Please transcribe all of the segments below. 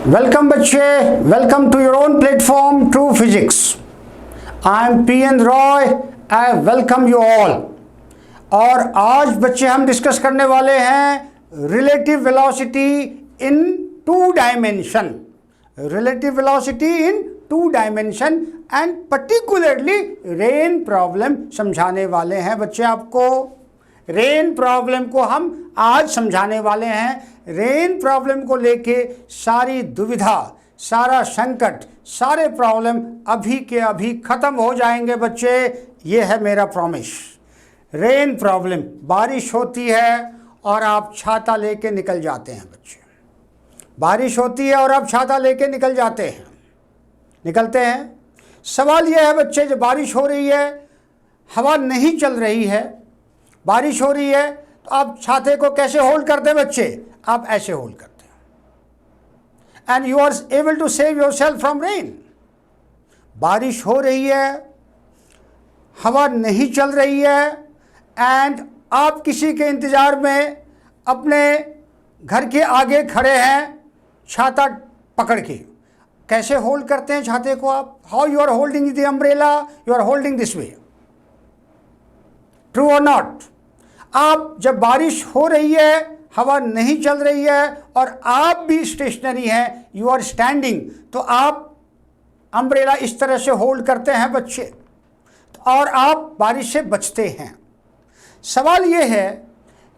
Welcome बच्चे, welcome to your own platform true physics. I am P N. Roy, I welcome you all. और आज बच्चे हम डिस्कस करने वाले हैं relative velocity in two dimension, relative velocity in two dimension and particularly rain problem समझाने वाले हैं बच्चे। आपको रेन प्रॉब्लम को हम आज समझाने वाले हैं। रेन प्रॉब्लम को लेके सारी दुविधा, सारा संकट, सारे प्रॉब्लम अभी के अभी खत्म हो जाएंगे बच्चे, ये है मेरा प्रॉमिस। रेन प्रॉब्लम, बारिश होती है और आप छाता लेके निकल जाते हैं बच्चे। बारिश होती है और आप छाता लेके निकलते हैं। सवाल यह है बच्चे, जब बारिश हो रही है, हवा नहीं चल रही है, बारिश हो रही है, तो आप छाते को कैसे होल्ड करते हैं बच्चे? आप ऐसे होल्ड करते हैं and you are able to save yourself from rain. बारिश हो रही है, हवा नहीं चल रही है एंड आप किसी के इंतजार में अपने घर के आगे खड़े हैं छाता पकड़ के। कैसे होल्ड करते हैं छाते को आप? How you are holding the umbrella? You are holding this way. True और नॉट? आप जब बारिश हो रही है, हवा नहीं चल रही है और आप भी स्टेशनरी हैं, यू आर स्टैंडिंग, तो आप अम्ब्रेला इस तरह से होल्ड करते हैं बच्चे और आप बारिश से बचते हैं। सवाल ये है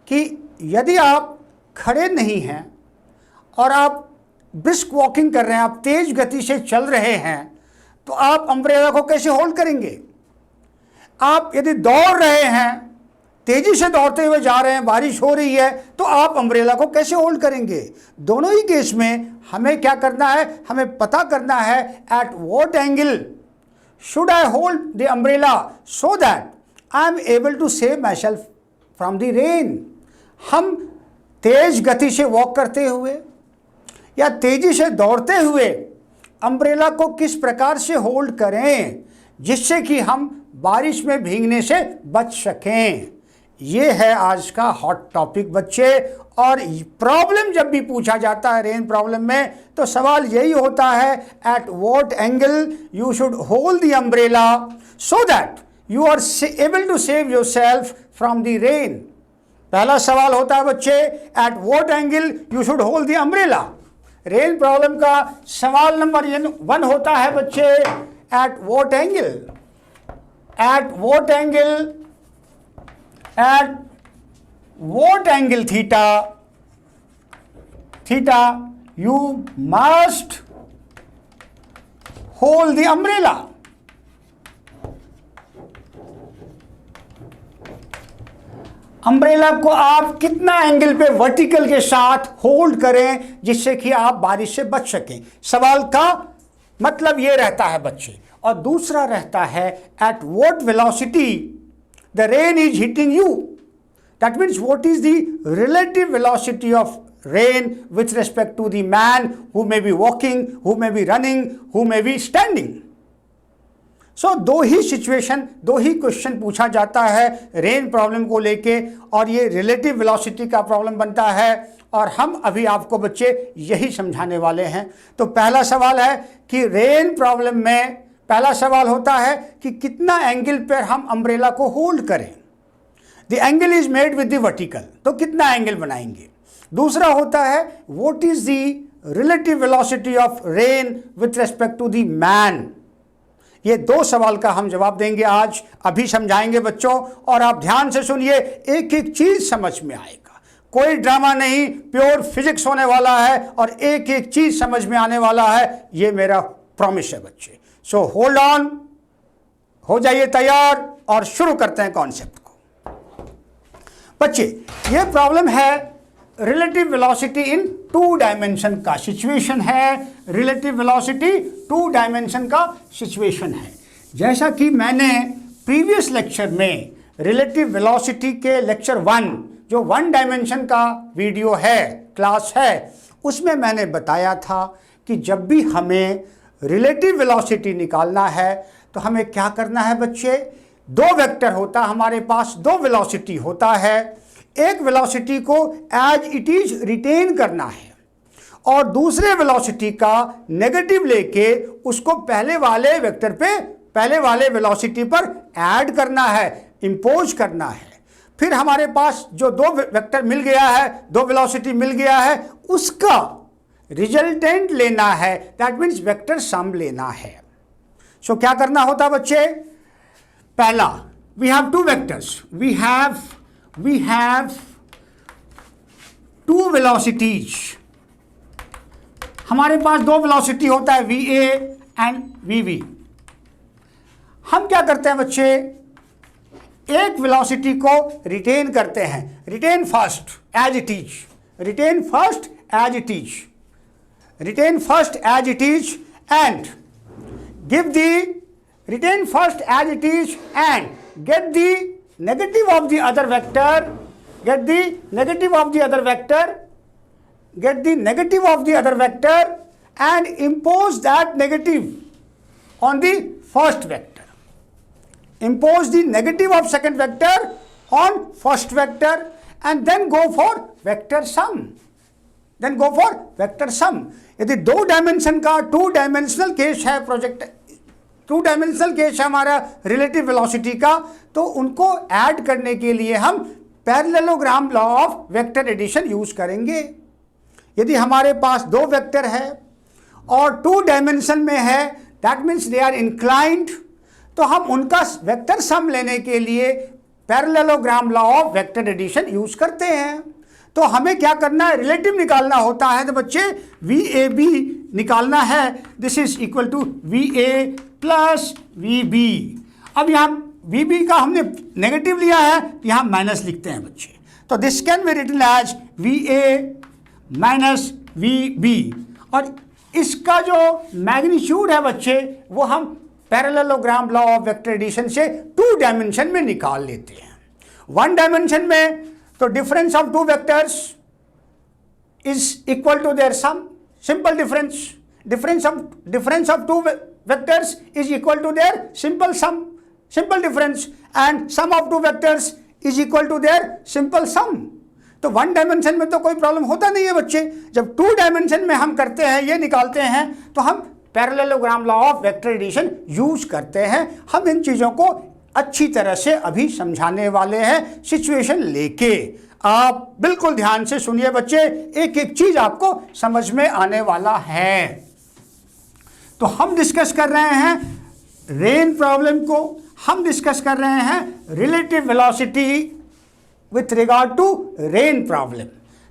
कि यदि आप खड़े नहीं हैं और आप ब्रिस्क वॉकिंग कर रहे हैं, आप तेज गति से चल रहे हैं, तो आप अम्ब्रेला को कैसे होल्ड करेंगे? आप यदि दौड़ रहे हैं, तेजी से दौड़ते हुए जा रहे हैं, बारिश हो रही है, तो आप अम्ब्रेला को कैसे होल्ड करेंगे? दोनों ही केस में हमें क्या करना है? हमें पता करना है at what angle should I hold the umbrella so that I am able to save myself from the rain. हम तेज गति से वॉक करते हुए या तेजी से दौड़ते हुए अम्ब्रेला को किस प्रकार से होल्ड करें जिससे कि हम बारिश में भीगने से बच सकें। ये है आज का हॉट टॉपिक बच्चे। और प्रॉब्लम जब भी पूछा जाता है रेन प्रॉब्लम में, तो सवाल यही होता है at what angle you should hold the umbrella so that you are able to save yourself from the rain. पहला सवाल होता है बच्चे, at what angle you should hold the umbrella. Rain problem का सवाल नंबर 1 होता है बच्चे, at what angle, at what angle, at what angle theta you must hold the umbrella। अम्ब्रेला को आप कितना एंगल पे वर्टिकल के साथ होल्ड करें जिससे कि आप बारिश से बच सकें। सवाल का मतलब ये रहता है बच्चे। और दूसरा रहता है at what velocity the rain is hitting you। That means what is the relative velocity of rain with respect to the man who may be walking, who may be running, who may be standing। So दो ही situation, दो ही question पूछा जाता है rain problem को लेके, और ये रिलेटिव वेलोसिटी का प्रॉब्लम बनता है और हम अभी आपको बच्चे यही समझाने वाले हैं। तो पहला सवाल है कि रेन प्रॉब्लम में पहला सवाल होता है कि कितना एंगल पर हम अम्ब्रेला को होल्ड करें। The angle is made with the vertical, तो कितना एंगल बनाएंगे। दूसरा होता है what is the relative velocity of rain with respect to the man. ये दो सवाल का हम जवाब देंगे आज, अभी समझाएंगे बच्चों। और आप ध्यान से सुनिए, एक एक चीज समझ में आएगा, कोई ड्रामा नहीं, प्योर फिजिक्स होने वाला है और एक एक चीज समझ में आने वाला है, ये मेरा प्रॉमिस है बच्चे। सो होल्ड ऑन, हो जाइए तैयार और शुरू करते हैं कॉन्सेप्ट को। बच्चे, ये प्रॉब्लम है relative velocity in two dimension का सिचुएशन है। रिलेटिव वेलोसिटी टू डायमेंशन का सिचुएशन है। जैसा कि मैंने प्रीवियस लेक्चर में रिलेटिव वेलोसिटी के लेक्चर 1, जो 1 डायमेंशन का वीडियो है, क्लास है, उसमें मैंने बताया था कि जब भी हमें रिलेटिव वेलोसिटी निकालना है तो हमें क्या करना है बच्चे? दो वेक्टर होता है हमारे पास, दो वेलोसिटी होता है। एक वेलोसिटी को एज इट इज रिटेन करना है और दूसरे वेलोसिटी का नेगेटिव लेके उसको पहले वाले वेक्टर पे, पहले वाले वेलोसिटी पर ऐड करना है, इंपोज करना है। फिर हमारे पास जो दो वेक्टर मिल गया है, दो वेलोसिटी मिल गया है, उसका रिजल्टेंट लेना है, दैट मीन्स वेक्टर सम लेना है। सो क्या करना होता बच्चे? पहला, we have two vectors, we have two velocities. हमारे पास दो वेलोसिटी होता है, V A and V V. हम क्या करते हैं बच्चे? एक वेलोसिटी को रिटेन करते हैं, retain first as it is, retain first as it is, retain first as it is and give the retain first as it is and get the negative of the other vector, get the negative of the other vector, get the negative of the other vector and impose that negative on the first vector. Impose the negative of second vector on first vector and then go for vector sum. Then go for vector sum. यदि दो dimension का two dimensional case है project, two dimensional case है हमारा relative velocity का, तो उनको add करने के लिए हम parallelogram law of vector addition use करेंगे। यदि हमारे पास दो वेक्टर है और टू डायमेंशन में है, that means they are inclined, तो हम उनका वेक्टर सम लेने के लिए parallelogram law of vector addition use करते हैं। तो हमें क्या करना है? रिलेटिव निकालना होता है। तो बच्चे वी ए बी निकालना है, this is equal to V A plus V B. अब यहाँ वी बी का हमने नेगेटिव लिया है, यहाँ माइनस लिखते हैं बच्चे। तो this can be written as V A minus V B, और इसका जो मैग्नीट्यूड है बच्चे वो हम parallelogram law of vector addition से टू डायमेंशन में निकाल लेते हैं। वन डायमेंशन में तो difference of two vectors is equal to their sum, simple difference, difference of two vectors is equal to their simple sum, simple difference, and sum of two vectors is equal to their simple sum. तो one dimension में तो कोई problem होता नहीं है बच्चे। जब to dimension में हम करते हैं, ये निकालते हैं, तो हम parallelogram law of vector addition use करते हैं। हम इन चीज़ों को अच्छी तरह से अभी समझाने वाले हैं सिचुएशन लेके। आप बिल्कुल ध्यान से सुनिए बच्चे, एक एक चीज आपको समझ में आने वाला है। तो हम डिस्कस कर रहे हैं रेन प्रॉब्लम को, हम डिस्कस कर रहे हैं relative velocity with regard to rain problem.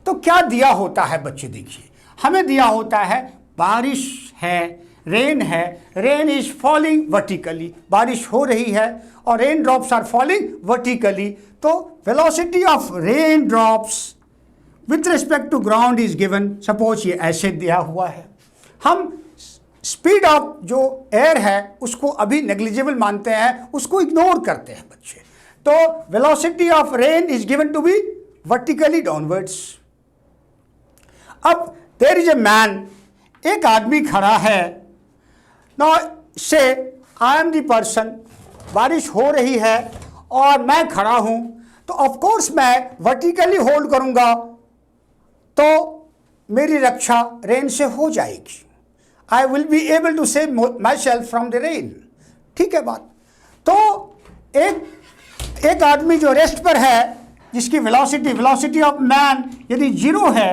तो क्या दिया होता है बच्चे? देखिए, हमें दिया होता है बारिश है, रेन है, रेन इज फॉलिंग वर्टिकली, बारिश हो रही है और rain drops are falling vertically. तो velocity of rain drops with respect to ground is given. Suppose ये ऐसे दिया हुआ है, हम स्पीड ऑफ जो एयर है उसको अभी नेग्लिजिबल मानते हैं, उसको इग्नोर करते हैं बच्चे। तो velocity of rain is given to be vertically downwards. अब देयर इज ए मैन, एक आदमी खड़ा है। नाउ से आई एम द पर्सन, बारिश हो रही है और मैं खड़ा हूं, तो ऑफ कोर्स मैं वर्टिकली होल्ड करूंगा तो मेरी रक्षा रेन से हो जाएगी। I will be able to save myself from the rain। ठीक है बात। तो एक आदमी जो रेस्ट पर है, जिसकी वेलोसिटी ऑफ मैन यदि जीरो है,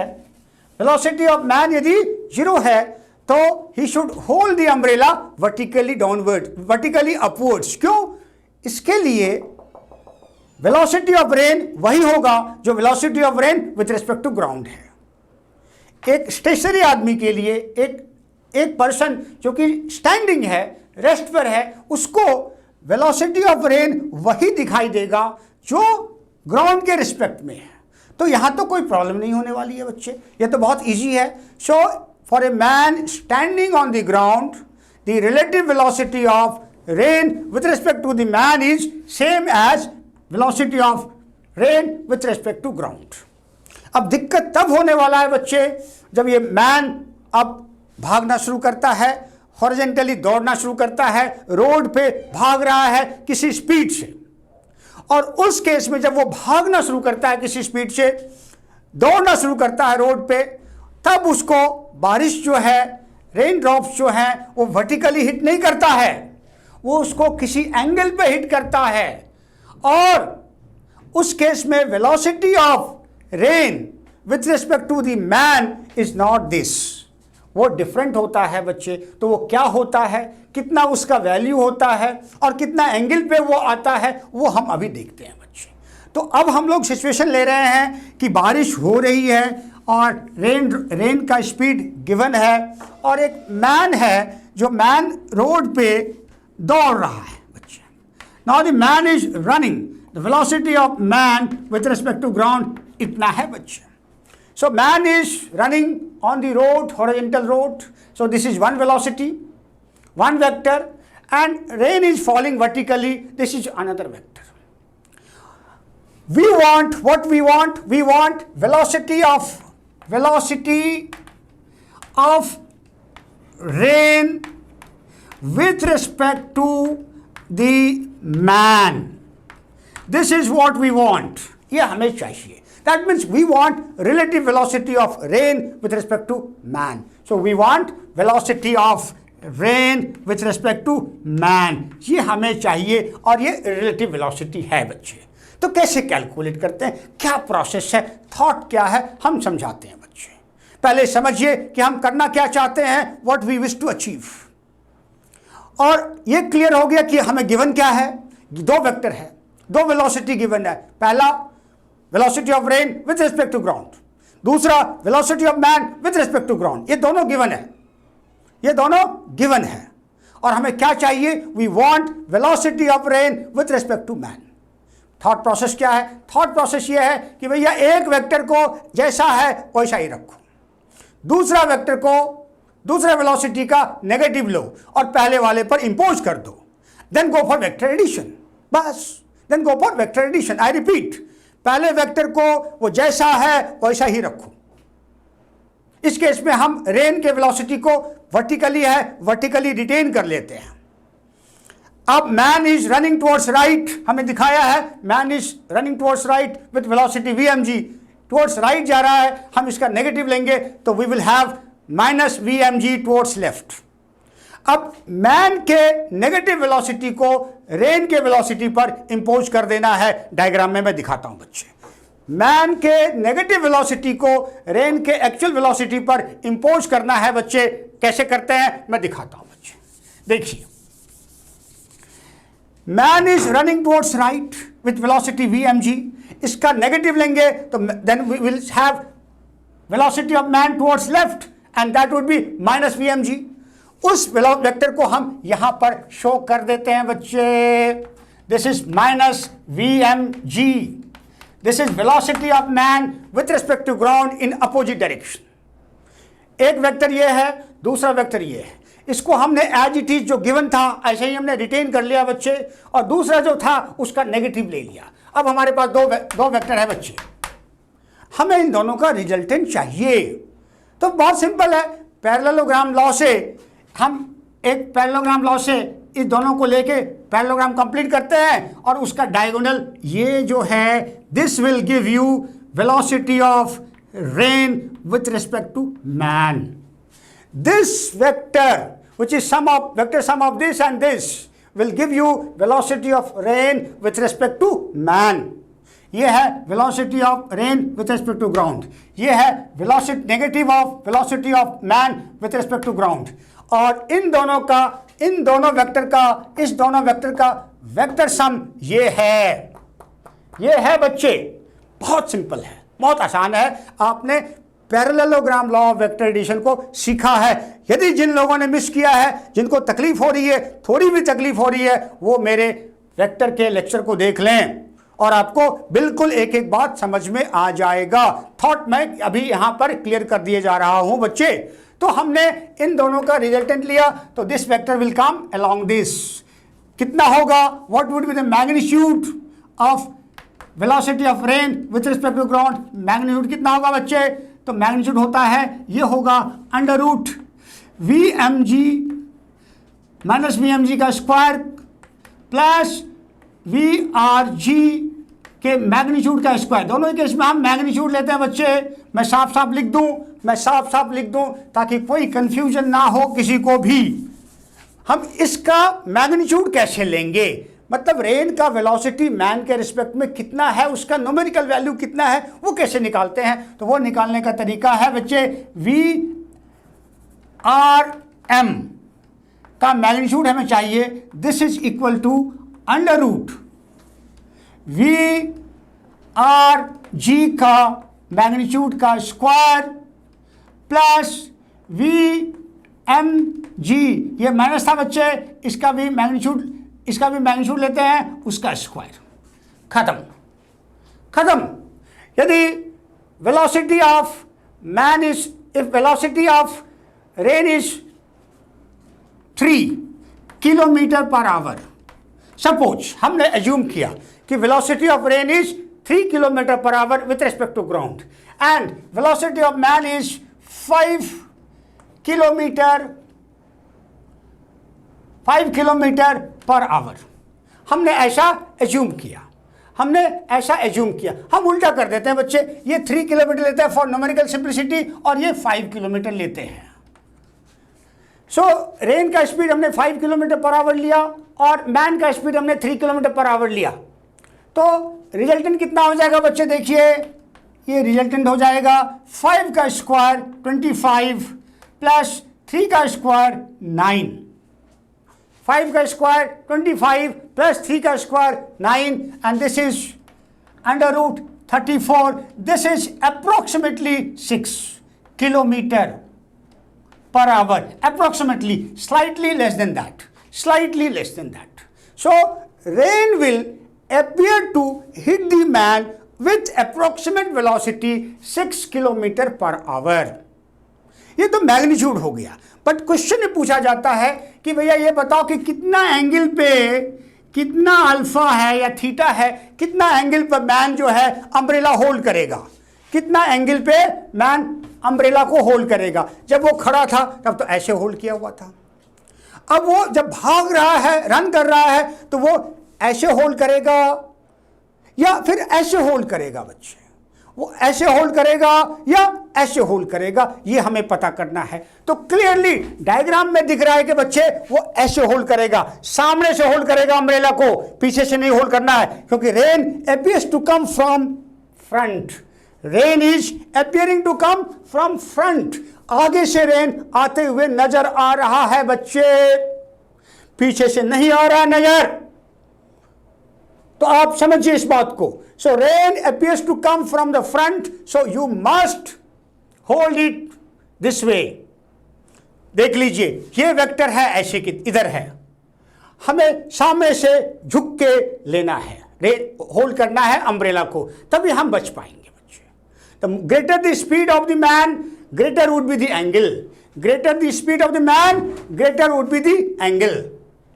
वेलोसिटी ऑफ मैन यदि जीरो है, तो he should hold the umbrella vertically downward, vertically upwards. क्यों? इसके लिए वेलोसिटी ऑफ रेन वही होगा जो velocity of rain with respect to ground है। एक स्टेशनरी आदमी के लिए, एक पर्सन जो कि स्टैंडिंग है, रेस्ट पर है, उसको वेलोसिटी ऑफ रेन वही दिखाई देगा जो ग्राउंड के रिस्पेक्ट में है। तो यहां तो कोई प्रॉब्लम नहीं होने वाली है बच्चे, ये तो बहुत इजी है। So for a man standing on the ground, the relative velocity of rain with respect to the man is same as velocity of rain with respect to ground. अब दिक्कत तब होने वाला है बच्चे जब ये मैन अब भागना शुरू करता है, हॉरिजॉन्टली दौड़ना शुरू करता है, रोड पे भाग रहा है किसी स्पीड से। और उस केस में जब वो भागना शुरू करता है किसी स्पीड से, दौड़ना शुरू करता है रोड पे, तब उसको बारिश जो है, रेन ड्रॉप्स जो हैं वो वर्टिकली हिट नहीं करता है, वो उसको किसी एंगल पे हिट करता है। और उस केस में velocity of rain with respect to the man is not this, वो डिफरेंट होता है बच्चे। तो वो क्या होता है, कितना उसका वैल्यू होता है और कितना एंगल पे वो आता है, वो हम अभी देखते हैं बच्चे। तो अब हम लोग सिचुएशन ले रहे हैं कि बारिश हो रही है और रेन का स्पीड गिवन है और एक मैन है जो मैन रोड पे दौड़ रहा है बच्चे। Now the man is running, the velocity of man with respect to ground इतना है बच्चे। So man is running on the road, horizontal road, so this is one velocity, one vector, and rain is falling vertically, this is another vector. We want what we want? We want velocity of rain with respect to the man. This is what we want. ये हमें चाहिए. That means we want relative velocity of rain with respect to man. So we want velocity of rain with respect to man. ये हमें चाहिए और ये relative velocity है बच्चे। तो कैसे कैलकुलेट करते हैं, क्या प्रोसेस है, थॉट क्या है, हम समझाते हैं बच्चे। पहले समझिए कि हम करना क्या चाहते हैं, what we wish to achieve। और ये क्लियर हो गया कि हमें गिवन क्या है, दो वेक्टर है, दो वेलोसिटी गिवन है। पहला velocity of rain with respect to ground, दूसरा velocity of man with respect to ground. ये दोनों गिवन है, ये दोनों गिवन है। और हमें क्या चाहिए, we want velocity of rain with respect to man. Thought process क्या है, थॉट प्रोसेस ये है कि भैया एक वेक्टर को जैसा है वैसा ही रखो, दूसरा वेक्टर को दूसरे वेलोसिटी का नेगेटिव लो और पहले वाले पर इंपोज कर दो, then go for vector addition. बस, then go for vector addition. I repeat, पहले वेक्टर को वो जैसा है वैसा ही रखो। इस केस में हम रेन के वेलोसिटी को वर्टिकली है, वर्टिकली रिटेन कर लेते हैं। अब man is running towards right, हमें दिखाया है man is running towards right with velocity vmg, towards right जा रहा है, हम इसका नेगेटिव लेंगे तो we will have minus vmg towards left. अब मैन के नेगेटिव वेलोसिटी को रेन के वेलोसिटी पर इंपोज कर देना है। डायग्राम में मैं दिखाता हूं बच्चे। मैन के नेगेटिव वेलोसिटी को रेन के एक्चुअल वेलोसिटी पर इंपोज करना है बच्चे। कैसे करते हैं मैं दिखाता हूं बच्चे। देखिए, man is running towards right with velocity vmg, इसका नेगेटिव लेंगे तो then we will have velocity of man towards left and that would be minus vmg। उस वेक्टर को हम यहां पर शो कर देते हैं बच्चे। This is minus vmg, this is velocity of man with respect to ground in opposite direction. एक वेक्टर ये है, दूसरा वेक्टर ये है। इसको हमने एज इट इज जो गिवन था ऐसे ही हमने रिटेन कर लिया बच्चे, और दूसरा जो था उसका नेगेटिव ले लिया। अब हमारे पास दो वेक्टर है बच्चे, हमें इन दोनों का रिजल्टेंट चाहिए। तो बहुत सिंपल है, पैरेललोग्राम लॉ से हम एक पैरेललोग्राम लॉ से इस दोनों को लेके पैरेललोग्राम कंप्लीट करते हैं और उसका डायगोनल ये जो है, this will give you velocity of rain with respect to man. This vector which is vector sum of this and this will give you velocity of rain with respect to man। ये है velocity of rain with respect to ground, ये है velocity negative of velocity of man with respect to ground. और इन दोनों vector का vector sum ये है बच्चे। बहुत सिंपल है, बहुत आसान है। आपने parallelogram law of vector addition को सीखा है। यदि जिन लोगों ने मिस किया है, जिनको तकलीफ हो रही है, थोड़ी भी तकलीफ हो रही है, वो मेरे वेक्टर के लेक्चर को देख लें और आपको बिल्कुल एक एक बात समझ में आ जाएगा। थॉट मैं अभी यहां पर क्लियर कर दिए जा रहा हूं बच्चे। तो हमने इन दोनों का रिजल्टेंट लिया, तो this vector will come along this. कितना होगा, what would be the magnitude of velocity of rain with respect to ground. Magnitude कितना होगा बच्चे, तो मैग्नीट्यूड होता है, ये होगा under root vmg minus vmg का स्क्वायर प्लस vrg के मैग्नीट्यूड का स्क्वायर। दोनों ही केस में हम मैग्नीट्यूड लेते हैं बच्चे, मैं साफ साफ लिख दूं ताकि कोई कंफ्यूजन ना हो किसी को भी। हम इसका मैग्नीट्यूड कैसे लेंगे, मतलब रेन का वेलोसिटी मैन के रिस्पेक्ट में कितना है, उसका न्यूमेरिकल वैल्यू कितना है, वो कैसे निकालते हैं। तो वो निकालने का तरीका है बच्चे, VRM का मैग्नीट्यूड हमें चाहिए, this is equal to under root VRG का मैग्नीट्यूड का स्क्वायर प्लस VMG, ये माइनस था बच्चे, इसका भी मैग्नीट्यूड लेते हैं, उसका स्क्वायर। खत्म। यदि velocity of man is, if velocity of rain is 3 kilometre per hour, suppose हमने एज्यूम किया कि velocity of rain is 3 kilometre per hour with respect to ground and velocity of man is 5 kilometre per hour. हमने ऐसा assume किया। हम उल्टा कर देते हैं बच्चे, ये 3 किलोमीटर लेते हैं फॉर न्यूमेरिकल सिंप्लिसिटी और ये 5 किलोमीटर लेते हैं। सो रेन का स्पीड हमने 5 किलोमीटर पर आवर लिया और मैन का स्पीड हमने 3 किलोमीटर पर आवर लिया, तो रिजल्टेंट कितना हो जाएगा बच्चे, देखिए ये रिजल्टेंट हो जाएगा 5 का स्क्वायर 25 प्लस 3 का स्क्वायर 9। 5 का स्क्वायर 25 प्लस 3 का square 9 and this is under root 34, this is approximately 6 kilometre per hour, approximately, slightly less than that. So rain will appear to hit the man with approximate velocity 6 kilometre per our. ये तो magnitude हो गया, but question में पूछा जाता है कि भैया ये बताओ कि कितना एंगल पे, कितना अल्फा है या थीटा है, कितना एंगल पर मैन जो है अम्ब्रेला होल्ड करेगा, कितना एंगल पे मैन अम्ब्रेला को होल्ड करेगा। जब वो खड़ा था तब तो ऐसे होल्ड किया हुआ था, अब वो जब भाग रहा है, रन कर रहा है, तो वो ऐसे होल्ड करेगा या फिर ऐसे होल्ड करेगा बच्चे, वो ऐसे होल्ड करेगा या ऐसे होल्ड करेगा, ये हमें पता करना है। तो क्लियरली डायग्राम में दिख रहा है कि बच्चे वो ऐसे होल्ड करेगा, सामने से होल्ड करेगा अम्ब्रेला को, पीछे से नहीं होल्ड करना है, क्योंकि rain appears to come from front. Rain is appearing to come from front, आगे से रेन आते हुए नजर आ रहा है बच्चे, पीछे से नहीं आ रहा नजर। तो आप समझिए इस बात को। So rain appears to come from the front, so you must hold it this way. देख लीजिए ये वेक्टर है ऐसे कि इधर है, हमें सामने से झुक के लेना है, रेन होल्ड करना है अम्ब्रेला को, तभी हम बच पाएंगे। The greater the speed of the man, greater would be the angle. Greater the speed of the man, greater would be the angle.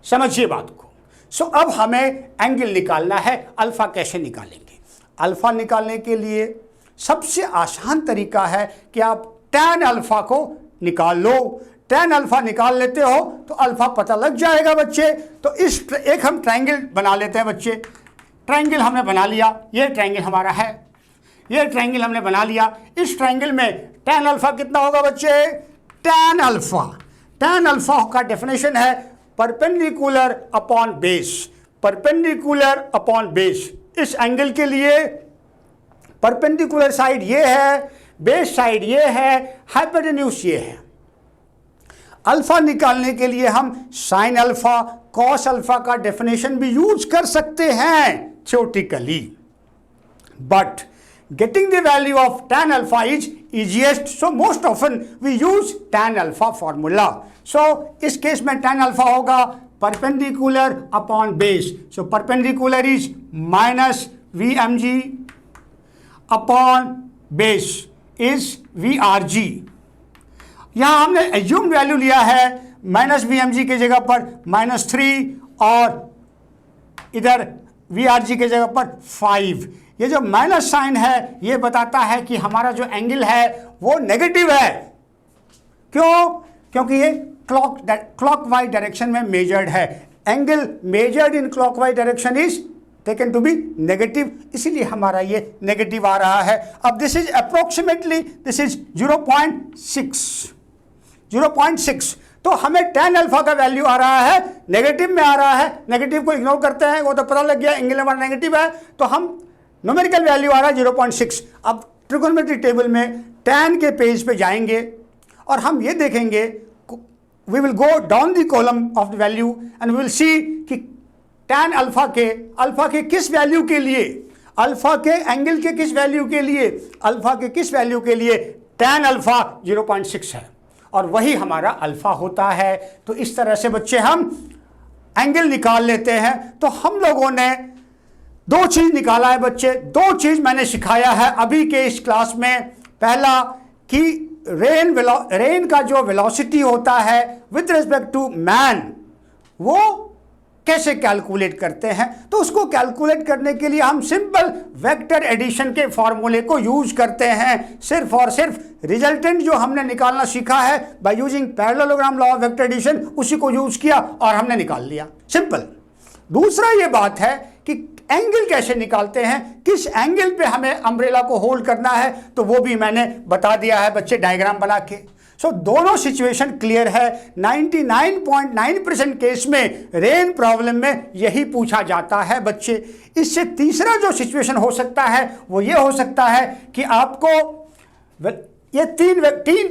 समझिए बात को। सो अब हमें एंगल निकालना है। अल्फा कैसे निकालेंगे? अल्फा निकालने के लिए सबसे आसान तरीका है कि आप tan अल्फा को निकाल लो। tan अल्फा निकाल लेते हो तो अल्फा पता लग जाएगा बच्चे। तो इस एक हम ट्रायंगल बना लेते हैं बच्चे। ट्रायंगल हमने बना लिया, ये ट्रायंगल हमारा है, ये ट्रायंगल हमने बना लिया। इस ट्रायंगल में tan अल्फा कितना होगा बच्चे? tan अल्फा का डेफिनेशन है perpendicular upon base. Perpendicular upon base, इस एंगल के लिए परपेंडिकुलर साइड ये है, बेस साइड ये है, हाइपोटेन्यूज ये है। अल्फा निकालने के लिए हम साइन अल्फा, कॉस अल्फा का डेफिनेशन भी यूज कर सकते हैं theoretically, but getting the value of tan alpha is easiest, so most often we use tan alpha formula. So इस केस में tan alpha होगा perpendicular upon base, so perpendicular is minus VMG upon base is VRG। यहाँ हमने assumed value लिया है minus VMG की जगह पर -3 और इधर VRG की जगह पर 5। ये जो माइनस साइन है ये बताता है कि हमारा जो एंगल है वो नेगेटिव है। क्यों? क्योंकि ये क्लॉकवाइज डायरेक्शन में मेजर्ड है। Angle measured in clockwise direction is taken to be negative, इसीलिए हमारा ये नेगेटिव आ रहा है। अब this is approximately, this is 0.6, तो हमें tan अल्फा का वैल्यू आ रहा है, नेगेटिव में आ रहा है। नेगेटिव को इग्नोर करते हैं, वो तो पता लग गया एंगल हमारा नेगेटिव है, तो हम न्यूमेरिकल वैल्यू आ रहा है 0.6। अब ट्रिगोनोमेट्री टेबल में tan के पेज पे जाएंगे और हम ये देखेंगे, we will go down the column of the value and we will see कि tan अल्फा के किस वैल्यू के लिए, अल्फा के एंगल के किस वैल्यू के लिए, अल्फा के किस वैल्यू के लिए tan अल्फा 0.6 है और वही हमारा अल्फा होता है। तो इस तरह से बच्चे हम एंगल निकाल लेते हैं। तो हम लोगों ने दो चीज निकाला है बच्चे, दो चीज मैंने सिखाया है अभी के इस क्लास में। पहला कि रेन का जो वेलोसिटी होता है विद रिस्पेक्ट टू मैन, वो कैसे कैलकुलेट करते हैं। तो उसको कैलकुलेट करने के लिए हम सिंपल वेक्टर एडिशन के फॉर्मूले को यूज करते हैं। सिर्फ और सिर्फ रिजल्टेंट जो हमने निकालना सीखा है by using parallelogram law of vector addition, उसी को यूज किया और हमने निकाल लिया, सिंपल। दूसरा ये बात है कि एंगल कैसे निकालते हैं, किस एंगल पे हमें अम्ब्रेला को होल्ड करना है, तो वो भी मैंने बता दिया है बच्चे डायग्राम बना के। सो दोनों सिचुएशन क्लियर है। 99.9% केस में रेन प्रॉब्लम में यही पूछा जाता है बच्चे। इससे तीसरा जो सिचुएशन हो सकता है वो ये हो सकता है कि आपको ये तीन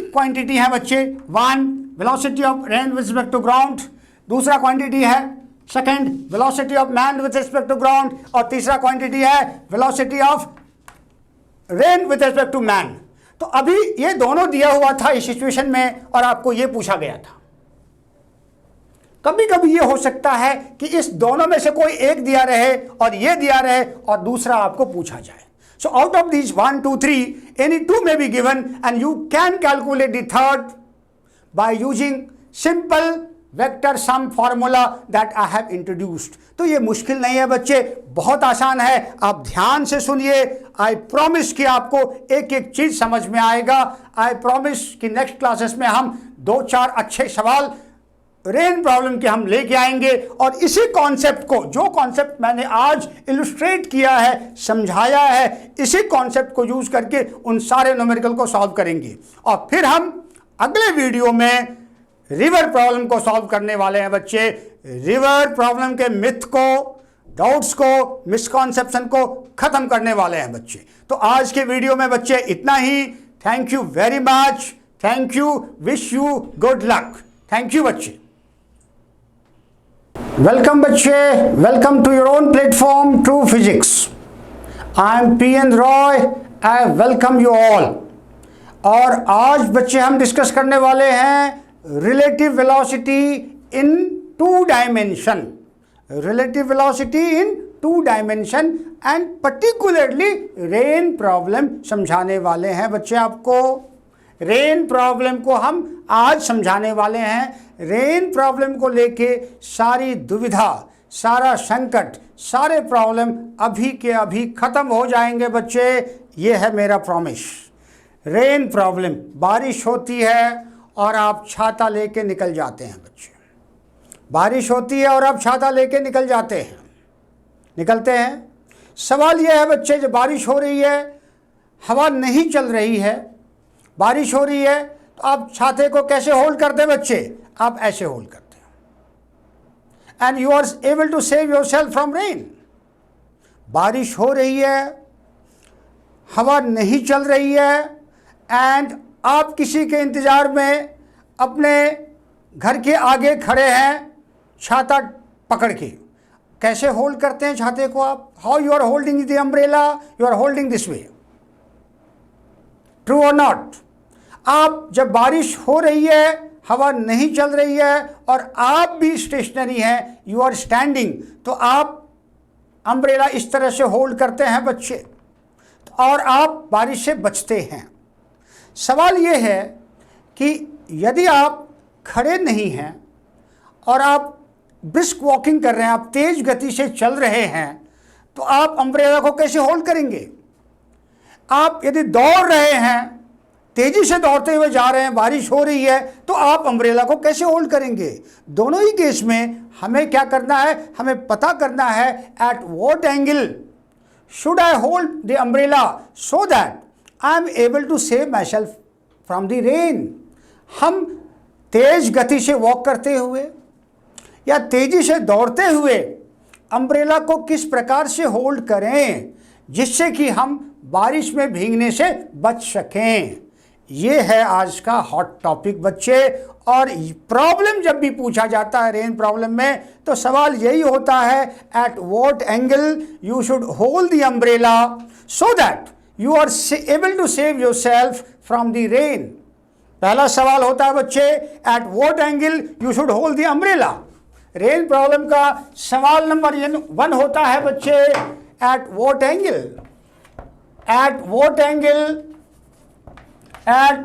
क्वांटिटी है बच्चे। One, velocity of rain with respect to ground, दूसरा क्वांटिटी है second velocity of man with respect to ground, और तीसरा क्वांटिटी है velocity of rain with respect to man. तो अभी ये दोनों दिया हुआ था इस सिचुएशन में और आपको ये पूछा गया था। कभी कभी ये हो सकता है कि इस दोनों में से कोई एक दिया रहे और ये दिया रहे और दूसरा आपको पूछा जाए। So out of these 1, 2, 3 any two may be given and you can calculate the third by using simple vector sum formula that I have introduced। तो ये मुश्किल नहीं है बच्चे, बहुत आसान है। आप ध्यान से सुनिए, आई प्रॉमिस कि आपको एक एक चीज समझ में आएगा। आई प्रॉमिस कि नेक्स्ट क्लासेस में हम 2-4 अच्छे सवाल रेन प्रॉब्लम के हम लेके आएंगे और इसी कॉन्सेप्ट को, जो कॉन्सेप्ट मैंने आज इलस्ट्रेट किया है, समझाया है, इसी कॉन्सेप्ट को यूज करके उन सारे न्यूमेरिकल को सॉल्व करेंगे। और फिर हम अगले वीडियो में रिवर प्रॉब्लम को सॉल्व करने वाले हैं बच्चे। रिवर प्रॉब्लम के मिथ को, डाउट्स को, मिसकॉन्सेप्शन को खत्म करने वाले हैं बच्चे। तो आज के वीडियो में बच्चे इतना ही। Thank you very much, thank you, wish you good luck. Thank you बच्चे। वेलकम बच्चे, welcome to your own platform true physics. I am PN Roy, I welcome you all. और आज बच्चे हम डिस्कस करने वाले हैं relative velocity in 2 dimension, relative velocity in 2 dimension and particularly rain problem समझाने वाले हैं बच्चे। आपको रेन प्रॉब्लम को हम आज समझाने वाले हैं। रेन प्रॉब्लम को लेके सारी दुविधा, सारा संकट, सारे प्रॉब्लम अभी के अभी खत्म हो जाएंगे बच्चे, ये है मेरा प्रॉमिस। रेन प्रॉब्लम, बारिश होती है और आप छाता लेके निकल जाते हैं बच्चे। बारिश होती है और आप छाता लेके निकलते हैं। सवाल यह है बच्चे, जब बारिश हो रही है, हवा नहीं चल रही है, बारिश हो रही है, तो आप छाते को कैसे होल्ड करते हैं बच्चे? आप ऐसे होल्ड करते हैं and you are able to save yourself from rain. बारिश हो रही है, हवा नहीं चल रही है एंड आप किसी के इंतजार में अपने घर के आगे खड़े हैं छाता पकड़ के। कैसे होल्ड करते हैं छाते को आप? How you are holding the umbrella? You are holding this way, true और नॉट? आप जब बारिश हो रही है, हवा नहीं चल रही है और आप भी स्टेशनरी हैं, यू आर स्टैंडिंग, तो आप अम्ब्रेला इस तरह से होल्ड करते हैं बच्चे और आप बारिश से बचते हैं। सवाल ये है कि यदि आप खड़े नहीं हैं और आप ब्रिस्क वॉकिंग कर रहे हैं, आप तेज गति से चल रहे हैं, तो आप अम्ब्रेला को कैसे होल्ड करेंगे? आप यदि दौड़ रहे हैं तेजी से दौड़ते हुए जा रहे हैं, बारिश हो रही है, तो आप अम्ब्रेला को कैसे होल्ड करेंगे? दोनों ही केस में हमें क्या करना है, हमें पता करना है at what angle should I hold the umbrella so that I am able to save myself from the rain. हम तेज गति से वॉक करते हुए या तेजी से दौड़ते हुए अम्ब्रेला को किस प्रकार से होल्ड करें जिससे कि हम बारिश में भीगने से बच सकें। ये है आज का हॉट टॉपिक बच्चे। और प्रॉब्लम जब भी पूछा जाता है रेन प्रॉब्लम में तो सवाल यही होता है at what angle you should hold the umbrella so that you are able to save yourself from the rain. पहला सवाल होता है बच्चे at what angle you should hold the umbrella. Rain problem का सवाल नंबर 1 होता है बच्चे at what angle, at what angle, at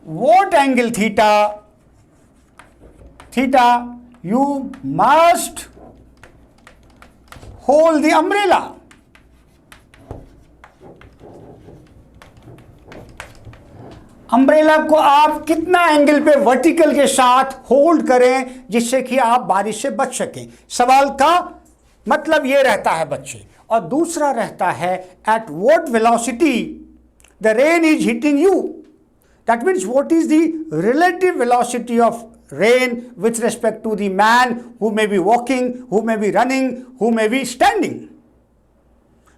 what angle theta you must hold the umbrella. Umbrella को आप कितना एंगल पे वर्टिकल के साथ होल्ड करें जिससे कि आप बारिश से बच सकें। सवाल का मतलब ये रहता है बच्चे। और दूसरा रहता है at what velocity the rain is hitting you. That means what is the relative velocity of rain with respect to the man who may be walking, who may be running, who may be standing.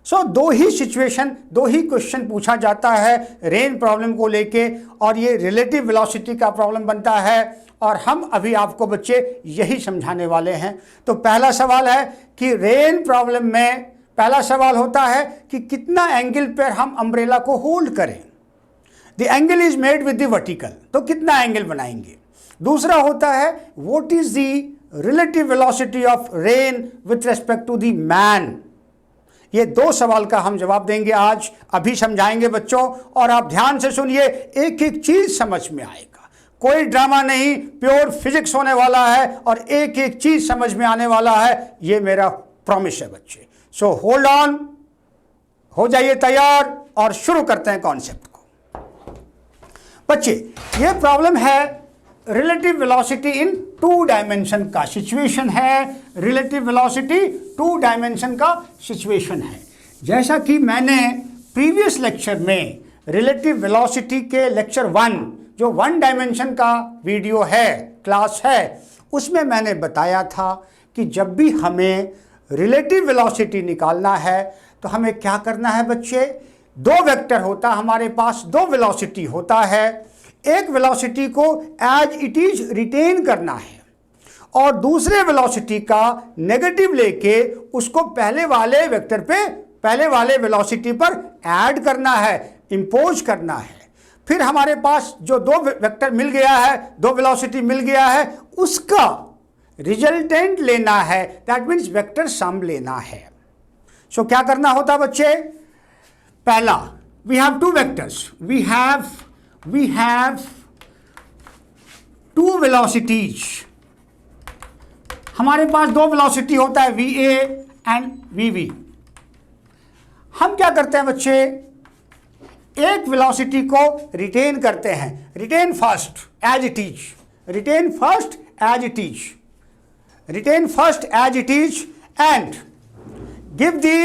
So दो ही situation, दो ही question पूछा जाता है rain problem को लेके और ये रिलेटिव वेलोसिटी का प्रॉब्लम बनता है और हम अभी आपको बच्चे यही समझाने वाले हैं। तो पहला सवाल है कि रेन प्रॉब्लम में पहला सवाल होता है कि कितना एंगल पर हम अम्ब्रेला को होल्ड करें। The angle is made with the vertical, तो कितना एंगल बनाएंगे। दूसरा होता है what is the relative velocity of rain with respect to the man. ये दो सवाल का हम जवाब देंगे आज, अभी समझाएंगे बच्चों। और आप ध्यान से सुनिए, एक एक चीज समझ में आएगा, कोई ड्रामा नहीं, प्योर फिजिक्स होने वाला है और एक एक चीज समझ में आने वाला है, ये मेरा प्रॉमिस है बच्चे। सो होल्ड ऑन, हो जाइए तैयार और शुरू करते हैं कॉन्सेप्ट को। बच्चे ये प्रॉब्लम है रिलेटिव वेलोसिटी इन 2 डायमेंशन का सिचुएशन है। रिलेटिव वेलोसिटी 2 डायमेंशन का सिचुएशन है। जैसा कि मैंने प्रीवियस लेक्चर में रिलेटिव वेलोसिटी के लेक्चर 1 जो 1 डायमेंशन का वीडियो है, क्लास है, उसमें मैंने बताया था कि जब भी हमें रिलेटिव वेलोसिटी निकालना है तो हमें क्या करना है बच्चे। 2 वेक्टर होता है हमारे पास, 2 वेलोसिटी होता है। एक वेलोसिटी को एज इट इज रिटेन करना है और दूसरे वेलोसिटी का नेगेटिव लेके उसको पहले वाले वेक्टर पे, पहले वाले वेलोसिटी पर ऐड करना है, इंपोज करना है। फिर हमारे पास जो 2 वेक्टर मिल गया है, 2 वेलोसिटी मिल गया है, उसका रिजल्टेंट लेना है, दैट मीन्स वेक्टर सम लेना है। सो क्या करना होता बच्चे, पहला we have 2 vectors, we have 2 velocities। हमारे पास 2 वेलोसिटी होता है VA एंड VB। हम क्या करते हैं बच्चे, एक वेलोसिटी को रिटेन करते हैं, retain first as it is, retain first as it is, retain first as it is and give the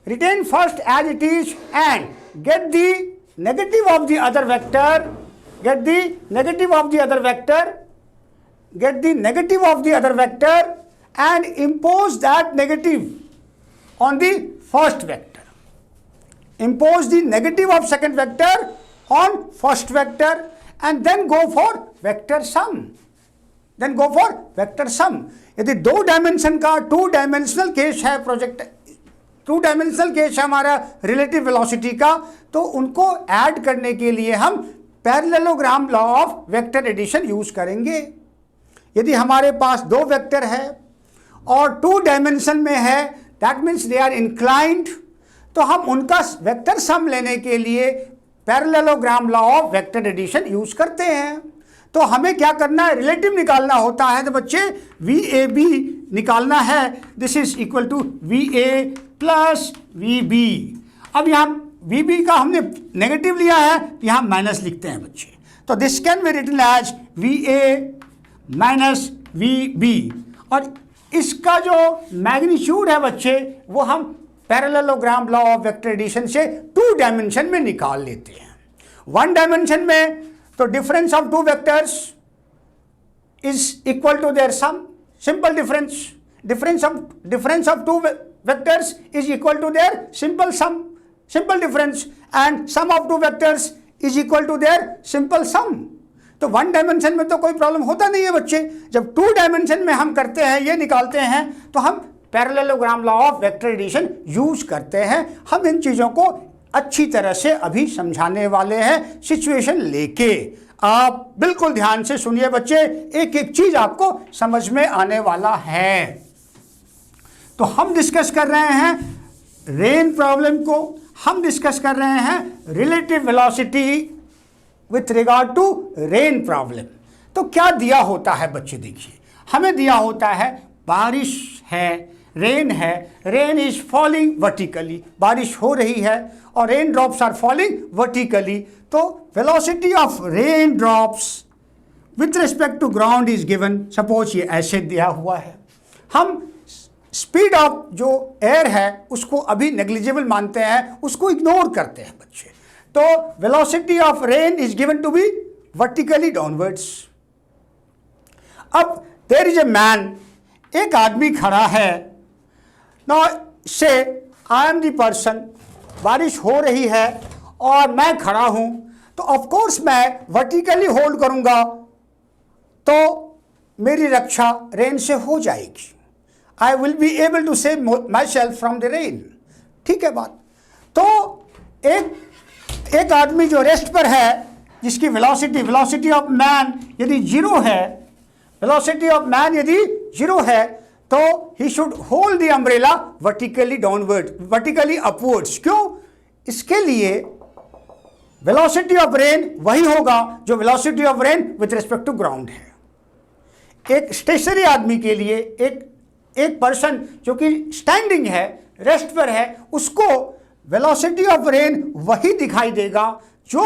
retain first as it is and get the negative of the other vector, get the negative of the other vector, get the negative of the other vector and impose that negative on the first vector. Impose the negative of second vector on first vector and then go for vector sum. Then go for vector sum. यदि 2 dimension का 2 dimensional case है project, 2 dimensional case है हमारा relative velocity का, तो उनको add करने के लिए हम parallelogram law of vector addition use करेंगे। यदि हमारे पास 2 वेक्टर है और 2 डायमेंशन में है, that means they are inclined, तो हम उनका वेक्टर सम लेने के लिए parallelogram law of vector addition use करते हैं। तो हमें क्या करना है, रिलेटिव निकालना होता है। तो बच्चे VAB निकालना है, this is equal to VA plus VB। अब यहाँ वी का हमने नेगेटिव लिया है, यहाँ माइनस लिखते हैं बच्चे। तो this can be written as VA minus VB, और इसका जो मैग्नीट्यूड है बच्चे वो हम parallelogram law of vector addition से 2 डायमेंशन में निकाल लेते हैं। 1 डायमेंशन में तो difference of 2 vectors is equal to their sum, simple difference, difference of 2 vectors is equal to their simple sum, simple difference, and sum of 2 vectors is equal to their simple sum। तो 1 dimension में तो कोई problem होता नहीं है बच्चे। जब 2 dimension में हम करते हैं, ये निकालते हैं, तो हम parallelogram law of vector addition use करते हैं। हम इन चीज़ों को अच्छी तरह से अभी समझाने वाले हैं सिचुएशन लेके। आप बिल्कुल ध्यान से सुनिए बच्चे, एक एक चीज आपको समझ में आने वाला है। तो हम डिस्कस कर रहे हैं रेन प्रॉब्लम को, हम डिस्कस कर रहे हैं relative velocity with regard to rain problem. तो क्या दिया होता है बच्चे, देखिए हमें दिया होता है बारिश है, रेन है, रेन इज फॉलिंग वर्टिकली, बारिश हो रही है और rain drops are falling vertically. तो velocity of rain drops with respect to ground is given. Suppose ये ऐसे दिया हुआ है, हम स्पीड ऑफ जो एयर है उसको अभी नेग्लिजिबल मानते हैं, उसको इग्नोर करते हैं बच्चे। तो velocity of rain is given to be vertically downwards. अब देयर इज ए मैन, एक आदमी खड़ा है। नाउ से आई एम द पर्सन, बारिश हो रही है और मैं खड़ा हूं, तो ऑफ कोर्स मैं वर्टिकली होल्ड करूंगा तो मेरी रक्षा रेन से हो जाएगी। I will be able to save myself from the rain। ठीक है बात। तो एक आदमी जो रेस्ट पर है, जिसकी वेलोसिटी ऑफ मैन यदि 0 है, वेलोसिटी ऑफ मैन यदि 0 है, तो he should hold the umbrella vertically downward, vertically upwards. क्यों? इसके लिए वेलोसिटी ऑफ रेन वही होगा जो velocity of rain with respect to ground है। एक स्टेशनरी आदमी के लिए, एक पर्सन जो कि स्टैंडिंग है, रेस्ट पर है, उसको वेलोसिटी ऑफ रेन वही दिखाई देगा जो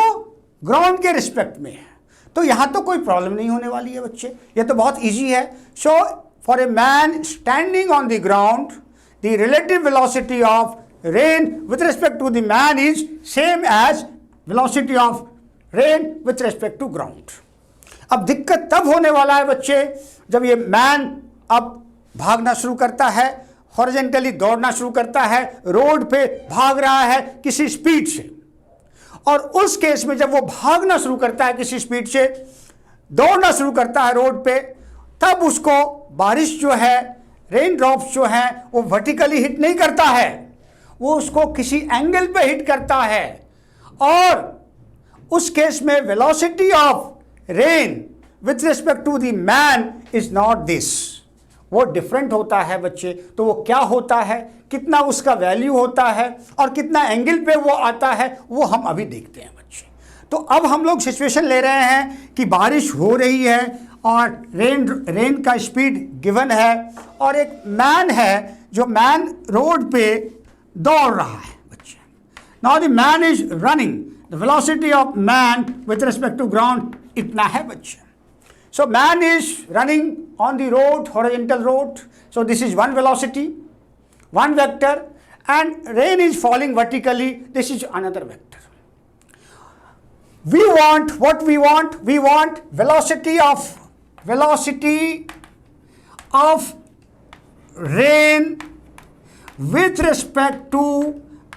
ग्राउंड के रिस्पेक्ट में है। तो यहां तो कोई प्रॉब्लम नहीं होने वाली है बच्चे, ये तो बहुत इजी है। So for a man standing on the ground, the relative velocity of rain with respect to the man is same as velocity of rain with respect to ground. अब दिक्कत तब होने वाला है बच्चे जब ये मैन अब भागना शुरू करता है, हॉरिजॉन्टली दौड़ना शुरू करता है, रोड पे भाग रहा है किसी स्पीड से। और उस केस में जब वो भागना शुरू करता है किसी स्पीड से, दौड़ना शुरू करता है रोड पे, तब उसको बारिश जो है, रेन ड्रॉप्स जो है, वो वर्टिकली हिट नहीं करता है, वो उसको किसी एंगल पे हिट करता है। और उस केस में velocity of rain with respect to the man is not this, वो डिफरेंट होता है बच्चे। तो वो क्या होता है, कितना उसका वैल्यू होता है और कितना एंगल पे वो आता है, वो हम अभी देखते हैं बच्चे। तो अब हम लोग सिचुएशन ले रहे हैं कि बारिश हो रही है और रेन का स्पीड गिवन है, और एक मैन है जो मैन रोड पे दौड़ रहा है बच्चे। Now the man is running, the velocity of man with respect to ground इतना है बच्चे। So man is running on the road, horizontal road. So this is one velocity, one vector, and rain is falling vertically. This is another vector. We want what we want. We want velocity of rain with respect to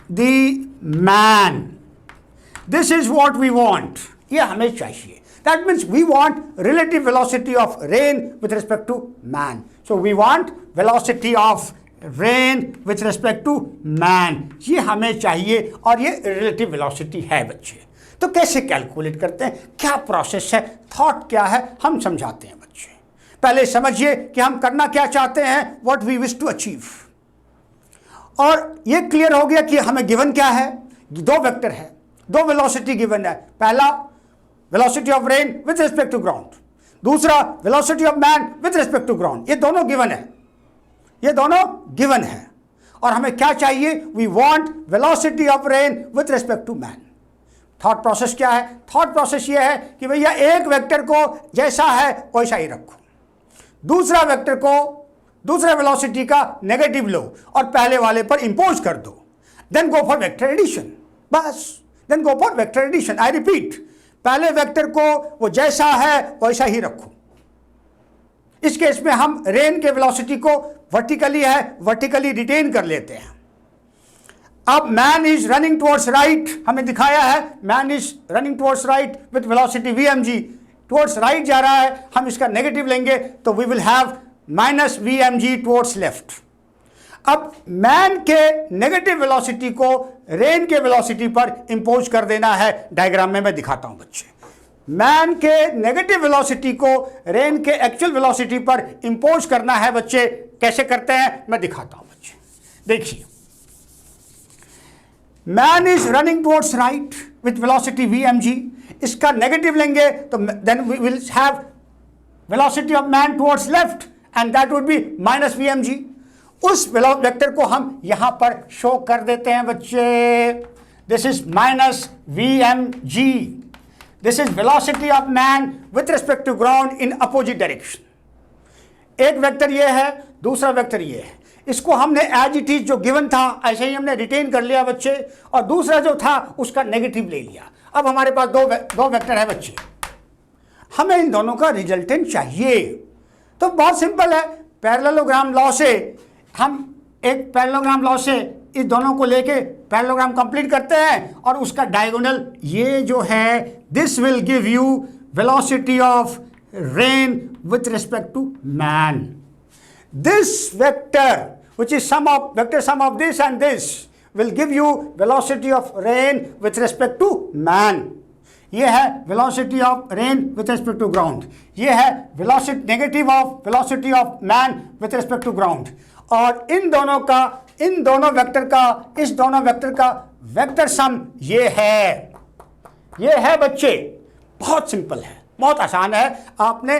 the man. This is what we want. ये हमें चाहिए। That means we want relative velocity of rain with respect to man. So we want velocity of rain with respect to man. ये हमें चाहिए और ये relative velocity है बच्चे। तो कैसे कैलकुलेट करते हैं, क्या प्रोसेस है, थॉट क्या है, हम समझाते हैं बच्चे। पहले समझिए कि हम करना क्या चाहते हैं, what we wish to achieve। और ये क्लियर हो गया कि हमें गिवन क्या है, 2 वेक्टर है, 2 वेलोसिटी गिवन है। पहला velocity of rain with respect to ground, दूसरा velocity of man with respect to ground. ये दोनों गिवन है, ये दोनों गिवन है। और हमें क्या चाहिए? We want velocity of rain with respect to man. Thought process क्या है? थॉट प्रोसेस ये है कि भैया एक वेक्टर को जैसा है वैसा ही रखो, दूसरा वेक्टर को दूसरे वेलोसिटी का नेगेटिव लो और पहले वाले पर इंपोज कर दो, then go for vector addition. बस, then go for vector addition. I repeat, पहले वेक्टर को वो जैसा है वैसा ही रखो। इस केस में हम रेन के वेलोसिटी को वर्टिकली है, वर्टिकली रिटेन कर लेते हैं। अब man is running towards right, हमें दिखाया है man is running towards right with velocity vmg, towards right जा रहा है, हम इसका नेगेटिव लेंगे तो we will have minus vmg towards left. अब मैन के नेगेटिव वेलोसिटी को रेन के वेलोसिटी पर इंपोज कर देना है। डायग्राम में मैं दिखाता हूं बच्चे। मैन के नेगेटिव वेलोसिटी को रेन के एक्चुअल वेलोसिटी पर इंपोज करना है बच्चे। कैसे करते हैं मैं दिखाता हूं बच्चे। देखिए, man is running towards right with velocity vmg, इसका नेगेटिव लेंगे तो then we will have velocity of man towards left and that would be minus vmg। उस वेक्टर को हम यहां पर शो कर देते हैं बच्चे। This is minus vmg, this is velocity of man with respect to ground in opposite direction. एक वेक्टर ये है, दूसरा वेक्टर ये है। इसको हमने एज इट इज जो गिवन था ऐसे ही हमने रिटेन कर लिया बच्चे, और दूसरा जो था उसका नेगेटिव ले लिया। अब हमारे पास दो वेक्टर है बच्चे, हमें इन दोनों का रिजल्टेंट चाहिए। तो बहुत सिंपल है, पैरेललोग्राम लॉ से हम एक पैरेललोग्राम लॉ से इस दोनों को लेके पैरेललोग्राम कंप्लीट करते हैं और उसका डायगोनल ये जो है, this will give you velocity of rain with respect to man. This vector, which is vector sum of this and this, will give you velocity of rain with respect to man. ये है velocity of rain with respect to ground. ये है velocity negative of velocity of man with respect to ground. और इन दोनों vector का इस दोनों वेक्टर का वेक्टर सम ये है बच्चे। बहुत सिंपल है, बहुत आसान है। आपने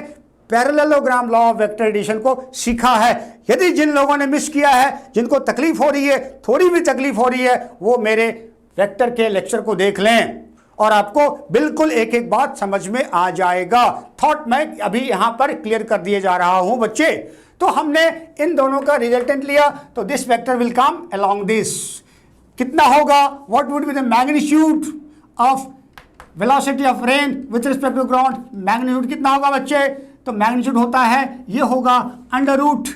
parallelogram law of vector addition को सीखा है। यदि जिन लोगों ने मिस किया है, जिनको तकलीफ हो रही है, थोड़ी भी तकलीफ हो रही है, वो मेरे वेक्टर के लेक्चर को देख लें और आपको बिल्कुल एक एक बात समझ में आ जाएगा। थॉट मैं अभी यहां पर क्लियर कर दिए जा रहा हूं बच्चे। तो हमने इन दोनों का रिजल्टेंट लिया, तो this vector will come along this. कितना होगा? What would be the magnitude of velocity of rain with respect to ground? Magnitude कितना होगा बच्चे? तो मैग्नीट्यूड होता है, ये होगा under root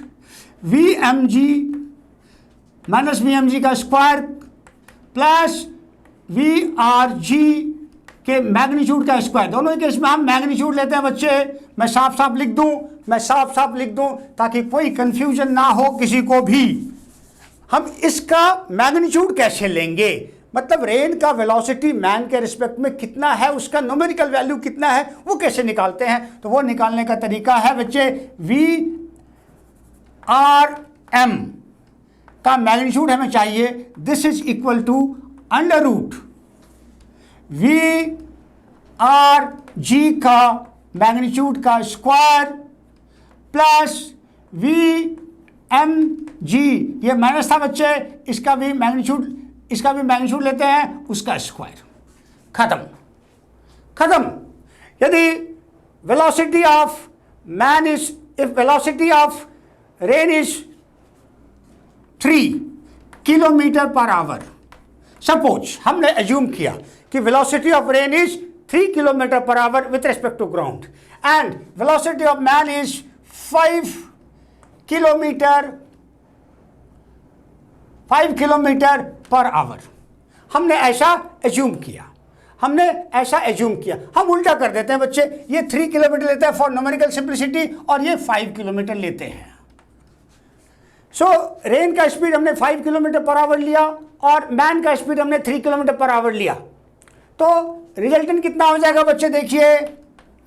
vmg minus vmg का स्क्वायर प्लस vrg के मैग्नीट्यूड का स्क्वायर। दोनों ही केस में हम मैग्नीट्यूड लेते हैं बच्चे। मैं साफ साफ लिख दूं ताकि कोई कंफ्यूजन ना हो किसी को भी। हम इसका मैग्नीट्यूड कैसे लेंगे? मतलब रेन का वेलोसिटी मैन के रिस्पेक्ट में कितना है, उसका न्यूमेरिकल वैल्यू कितना है, वो कैसे निकालते हैं? तो वो निकालने का तरीका है बच्चे, vrm का मैग्नीट्यूड हमें चाहिए। This is equal to under root vrg का मैग्नीट्यूड का स्क्वायर प्लस vmg, ये माइनस था बच्चे, इसका भी मैग्नीट्यूड लेते हैं, उसका स्क्वायर। खत्म। यदि velocity of man is, if velocity of rain is 3 kilometre per hour, suppose हमने एज्यूम किया कि velocity of rain is 3 kilometre per hour with respect to ground and velocity of man is 5 kilometre per hour. हमने ऐसा assume किया। हम उल्टा कर देते हैं बच्चे, ये 3 किलोमीटर लेते हैं फॉर न्यूमेरिकल सिंप्लिसिटी और ये 5 किलोमीटर लेते हैं। सो रेन का स्पीड हमने 5 किलोमीटर पर आवर लिया और मैन का स्पीड हमने 3 किलोमीटर पर आवर लिया। तो रिजल्टेंट कितना हो जाएगा बच्चे? देखिए,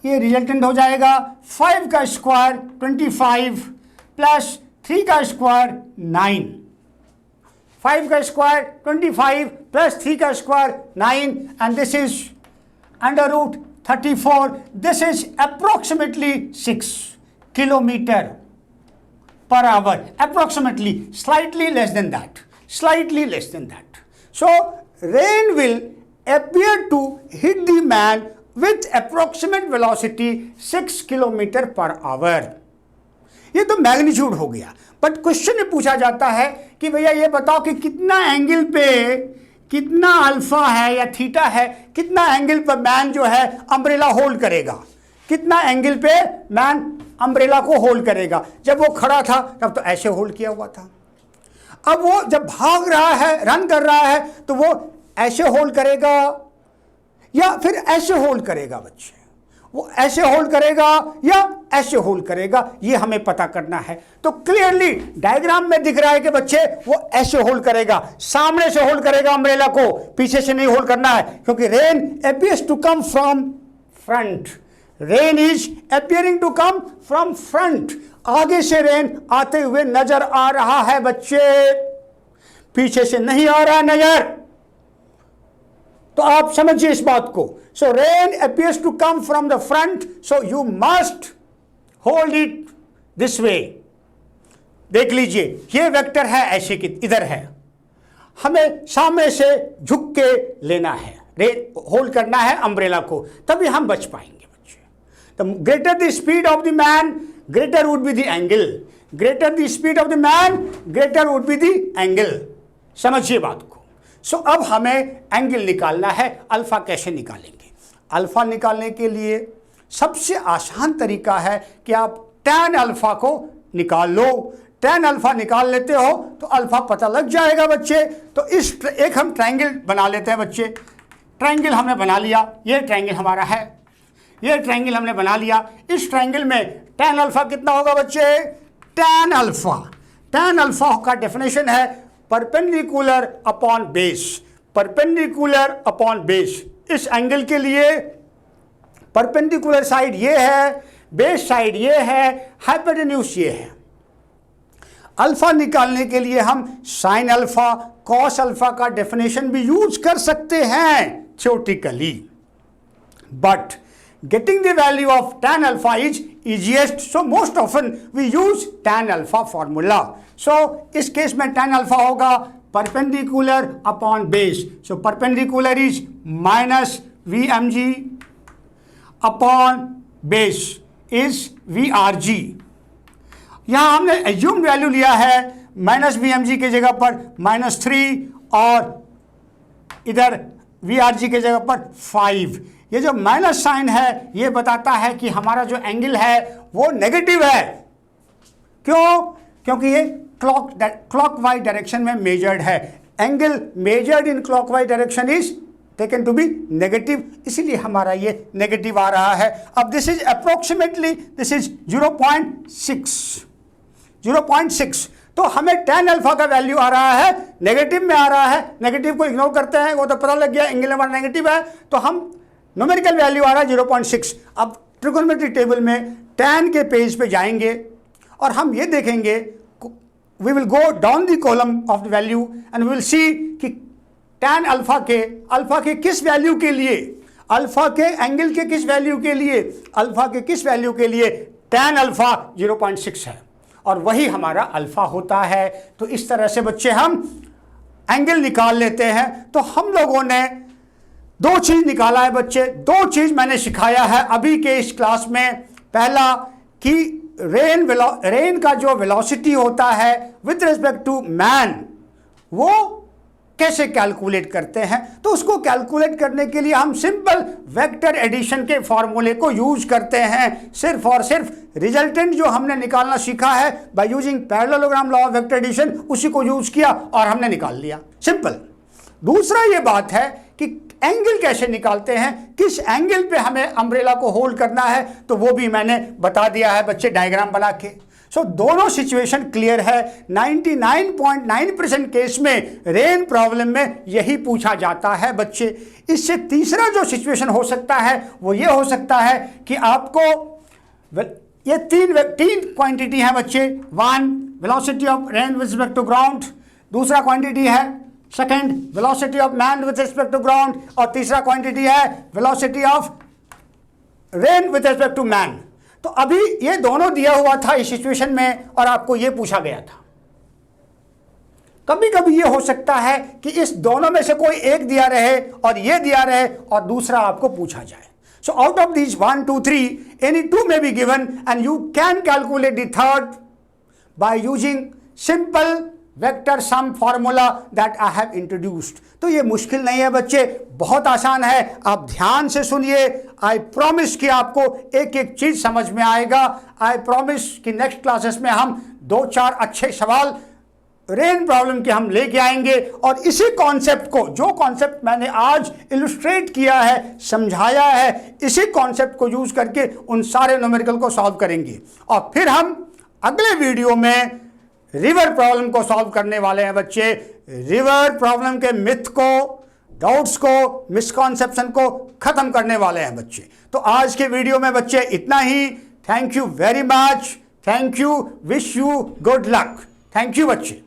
ये रिजल्टेंट हो जाएगा 5 का स्क्वायर 25 प्लस 3 का स्क्वायर 9। 5 का स्क्वायर 25 प्लस 3 का square 9 and this is under root 34। This is approximately 6 kilometre per hour, approximately, slightly less than that. slightly less than that. So rain will appear to hit the man with approximate velocity 6 kilometre per our. ये तो magnitude हो गया, but question में पूछा जाता है कि भैया ये बताओ कि कितना एंगल पे, कितना अल्फा है या थीटा है, कितना एंगल पर मैन जो है अम्ब्रेला होल्ड करेगा, कितना एंगल पे मैन अम्ब्रेला को होल्ड करेगा। जब वो खड़ा था तब तो ऐसे होल्ड किया हुआ था, अब वो जब भाग रहा है, रन कर रहा है, तो वो ऐसे होल्ड करेगा या फिर ऐसे होल्ड करेगा बच्चे, वो ऐसे होल्ड करेगा या ऐसे होल्ड करेगा, ये हमें पता करना है। तो क्लियरली डायग्राम में दिख रहा है कि बच्चे वो ऐसे होल्ड करेगा, सामने से होल्ड करेगा अम्ब्रेला को, पीछे से नहीं होल्ड करना है, क्योंकि rain appears to come from front. Rain is appearing to come from front, आगे से रेन आते हुए नजर आ रहा है बच्चे, पीछे से नहीं आ रहा नजर। तो आप समझिए इस बात को। So rain appears to come from the front, so you must hold it this way. देख लीजिए ये वेक्टर है ऐसे कि इधर है, हमें सामने से झुक के लेना है, होल्ड करना है अम्ब्रेला को, तभी हम बच पाएंगे बच्चे। The greater the speed of the man, greater would be the angle, greater the speed of the man, greater would be the angle. समझिए बात को। सो अब हमें एंगल निकालना है। अल्फा कैसे निकालेंगे? अल्फा निकालने के लिए सबसे आसान तरीका है कि आप tan अल्फा को निकाल लो। tan अल्फा निकाल लेते हो तो अल्फा पता लग जाएगा बच्चे। तो इस एक हम ट्रायंगल बना लेते हैं बच्चे। ट्रायंगल हमने बना लिया, ये ट्रायंगल हमारा है, ये ट्रायंगल हमने बना लिया। इस ट्रायंगल में tan अल्फा कितना होगा बच्चे? tan अल्फा का डेफिनेशन है perpendicular upon base, perpendicular upon base. इस एंगल के लिए परपेंडिकुलर साइड ये है, बेस साइड ये है, हाइपोटेन्यूज ये है। अल्फा निकालने के लिए हम साइन अल्फा, कॉस अल्फा का डेफिनेशन भी यूज कर सकते हैं theoretically, but getting the value of tan alpha is easiest, so most often we use tan alpha formula. So इस केस में tan alpha होगा perpendicular upon base, so perpendicular is minus VMG upon base is VRG। यहाँ हमने assumed value लिया है minus VMG की जगह पर -3 और इधर VRG की जगह पर 5। ये जो माइनस साइन है ये बताता है कि हमारा जो एंगल है वो नेगेटिव है। क्यों? क्योंकि ये क्लॉकवाइज डायरेक्शन में मेजर्ड है। Angle measured in clockwise direction is taken to be negative, इसीलिए हमारा ये नेगेटिव आ रहा है। अब this is approximately, this is 0.6। तो हमें tan अल्फा का वैल्यू आ रहा है, नेगेटिव में आ रहा है। नेगेटिव को इग्नोर करते हैं, वो तो पता लग गया एंगल हमारा नेगेटिव है, तो हम न्यूमेरिकल वैल्यू आ रहा है 0.6। अब ट्रिगोनोमेट्री टेबल में tan के पेज पे जाएंगे और हम ये देखेंगे, we will go down the column of the value and we will see कि tan अल्फा के किस वैल्यू के लिए, अल्फा के एंगल के किस वैल्यू के लिए, अल्फा के किस वैल्यू के लिए tan अल्फा 0.6 है और वही हमारा अल्फा होता है। तो इस तरह से बच्चे हम एंगल निकाल लेते हैं। तो हम लोगों ने दो चीज निकाला है बच्चे, दो चीज मैंने सिखाया है अभी के इस क्लास में। पहला कि रेन का जो वेलोसिटी होता है विद रिस्पेक्ट टू मैन वो कैसे कैलकुलेट करते हैं। तो उसको कैलकुलेट करने के लिए हम सिंपल वेक्टर एडिशन के फॉर्मूले को यूज करते हैं। सिर्फ और सिर्फ रिजल्टेंट जो हमने निकालना सीखा है by using parallelogram law of vector addition, उसी को यूज किया और हमने निकाल लिया, सिंपल। दूसरा ये बात है कि एंगल कैसे निकालते हैं, किस एंगल पे हमें अम्ब्रेला को होल्ड करना है, तो वो भी मैंने बता दिया है बच्चे डायग्राम बना के। सो दोनों सिचुएशन क्लियर है। 99.9% केस में रेन प्रॉब्लम में यही पूछा जाता है बच्चे। इससे तीसरा जो सिचुएशन हो सकता है वो ये हो सकता है कि आपको ये तीन क्वांटिटी है बच्चे। One, velocity of rain with respect to ground, दूसरा क्वांटिटी है second velocity of man with respect to ground, और तीसरा क्वांटिटी है velocity of rain with respect to man. तो अभी ये दोनों दिया हुआ था इस सिचुएशन में और आपको ये पूछा गया था। कभी कभी ये हो सकता है कि इस दोनों में से कोई एक दिया रहे और ये दिया रहे और दूसरा आपको पूछा जाए. So out of these 1, 2, 3, any two may be given and you can calculate the third by using simple vector sum formula that I have introduced. तो ये मुश्किल नहीं है बच्चे, बहुत आसान है. आप ध्यान से सुनिए. आई प्रॉमिस कि आपको एक एक चीज समझ में आएगा. आई प्रॉमिस कि नेक्स्ट क्लासेस में हम 2-4 अच्छे सवाल रेन प्रॉब्लम के हम लेके आएंगे और इसी कॉन्सेप्ट को, जो कॉन्सेप्ट मैंने आज इलस्ट्रेट किया है, समझाया है, इसी कॉन्सेप्ट को यूज करके उन सारे न्यूमेरिकल को सॉल्व करेंगे. और फिर हम अगले वीडियो में रिवर प्रॉब्लम को सॉल्व करने वाले हैं बच्चे. रिवर प्रॉब्लम के मिथ को, डाउट्स को, मिसकॉन्सेप्शन को खत्म करने वाले हैं बच्चे. तो आज के वीडियो में बच्चे इतना ही. Thank you very much. Thank you. Wish you good luck. Thank you बच्चे.